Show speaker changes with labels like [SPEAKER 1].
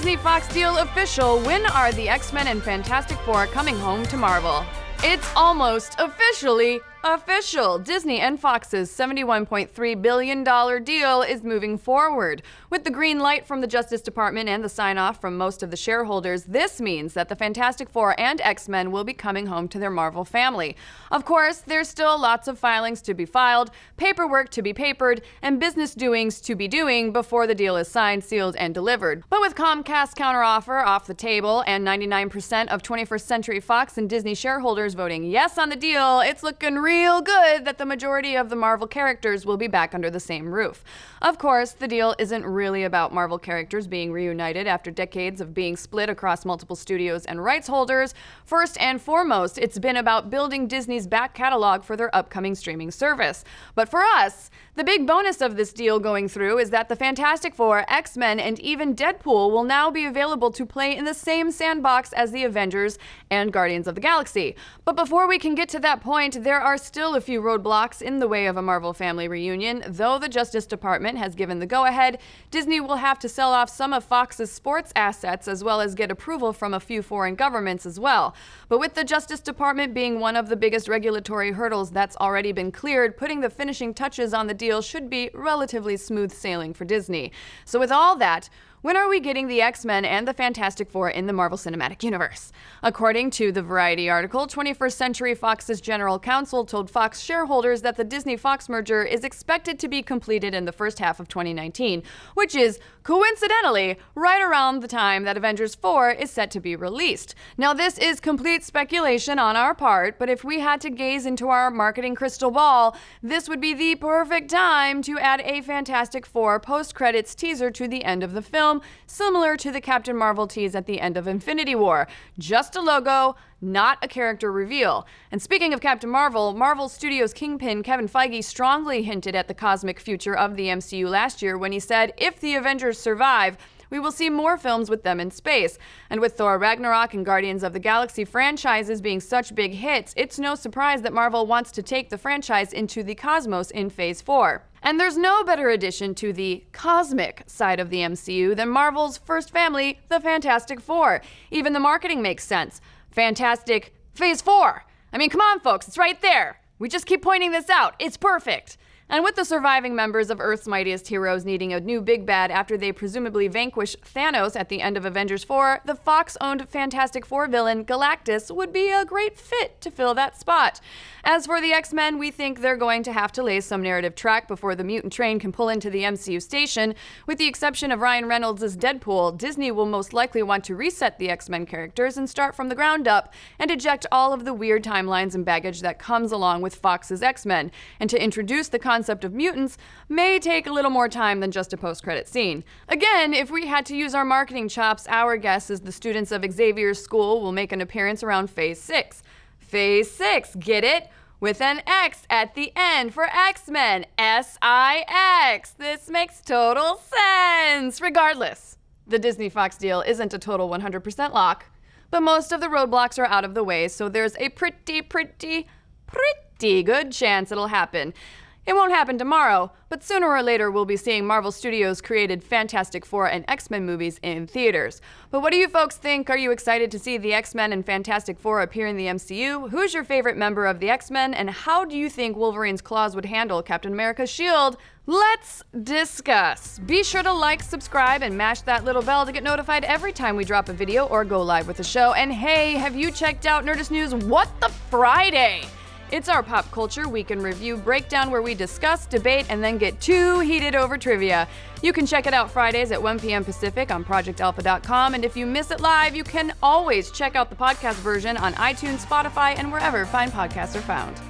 [SPEAKER 1] Disney-Fox deal official? When are the X-Men and Fantastic Four coming home to Marvel? It's almost officially official. Disney and Fox's $71.3 billion deal is moving forward. With the green light from the Justice Department and the sign-off from most of the shareholders, this means that the Fantastic Four and X-Men will be coming home to their Marvel family. Of course, there's still lots of filings to be filed, paperwork to be papered, and business doings to be doing before the deal is signed, sealed, and delivered. But with Comcast's counteroffer off the table and 99% of 21st Century Fox and Disney shareholders voting yes on the deal, it's looking real good that the majority of the Marvel characters will be back under the same roof. Of course, the deal isn't really about Marvel characters being reunited after decades of being split across multiple studios and rights holders. First and foremost, it's been about building Disney's back catalog for their upcoming streaming service. But for us, the big bonus of this deal going through is that the Fantastic Four, X-Men, and even Deadpool will now be available to play in the same sandbox as the Avengers and Guardians of the Galaxy. But before we can get to that point, there are still a few roadblocks in the way of a Marvel family reunion. Though the Justice Department has given the go-ahead, Disney will have to sell off some of Fox's sports assets as well as get approval from a few foreign governments as well. But with the Justice Department being one of the biggest regulatory hurdles that's already been cleared, putting the finishing touches on the deal should be relatively smooth sailing for Disney. So with all that, when are we getting the X-Men and the Fantastic Four in the Marvel Cinematic Universe? According to the Variety article, 21st Century Fox's general counsel told Fox shareholders that the Disney-Fox merger is expected to be completed in the first half of 2019, which is, coincidentally, right around the time that Avengers 4 is set to be released. Now, this is complete speculation on our part, but if we had to gaze into our marketing crystal ball, this would be the perfect time to add a Fantastic Four post-credits teaser to the end of the film, similar to the Captain Marvel tease at the end of Infinity War. Just a logo, not a character reveal. And speaking of Captain Marvel, Marvel Studios kingpin Kevin Feige strongly hinted at the cosmic future of the MCU last year when he said, if the Avengers survive, we will see more films with them in space. And with Thor Ragnarok and Guardians of the Galaxy franchises being such big hits, it's no surprise that Marvel wants to take the franchise into the cosmos in Phase 4. And there's no better addition to the cosmic side of the MCU than Marvel's first family, the Fantastic Four. Even the marketing makes sense. Fantastic Phase 4. I mean, come on, folks, it's right there. We just keep pointing this out. It's perfect. And with the surviving members of Earth's mightiest heroes needing a new big bad after they presumably vanquish Thanos at the end of Avengers 4, the Fox-owned Fantastic Four villain Galactus would be a great fit to fill that spot. As for the X-Men, we think they're going to have to lay some narrative track before the mutant train can pull into the MCU station. With the exception of Ryan Reynolds' Deadpool, Disney will most likely want to reset the X-Men characters and start from the ground up and eject all of the weird timelines and baggage that comes along with Fox's X-Men. And to introduce the concept of mutants may take a little more time than just a post-credit scene. Again, if we had to use our marketing chops, our guess is the students of Xavier's school will make an appearance around Phase 6. Phase 6, get it? With an X at the end for X-Men. S-I-X. This makes total sense. Regardless, the Disney-Fox deal isn't a total 100% lock, but most of the roadblocks are out of the way, so there's a pretty good chance it'll happen. It won't happen tomorrow, but sooner or later we'll be seeing Marvel Studios created Fantastic Four and X-Men movies in theaters. But what do you folks think? Are you excited to see the X-Men and Fantastic Four appear in the MCU? Who's your favorite member of the X-Men? And how do you think Wolverine's claws would handle Captain America's shield? Let's discuss. Be sure to like, subscribe, and mash that little bell to get notified every time we drop a video or go live with the show. And hey, have you checked out Nerdist News What the Friday? It's our pop culture week in review breakdown where we discuss, debate, and then get too heated over trivia. You can check it out Fridays at 1 p.m. Pacific on ProjectAlpha.com, and if you miss it live, you can always check out the podcast version on iTunes, Spotify, and wherever fine podcasts are found.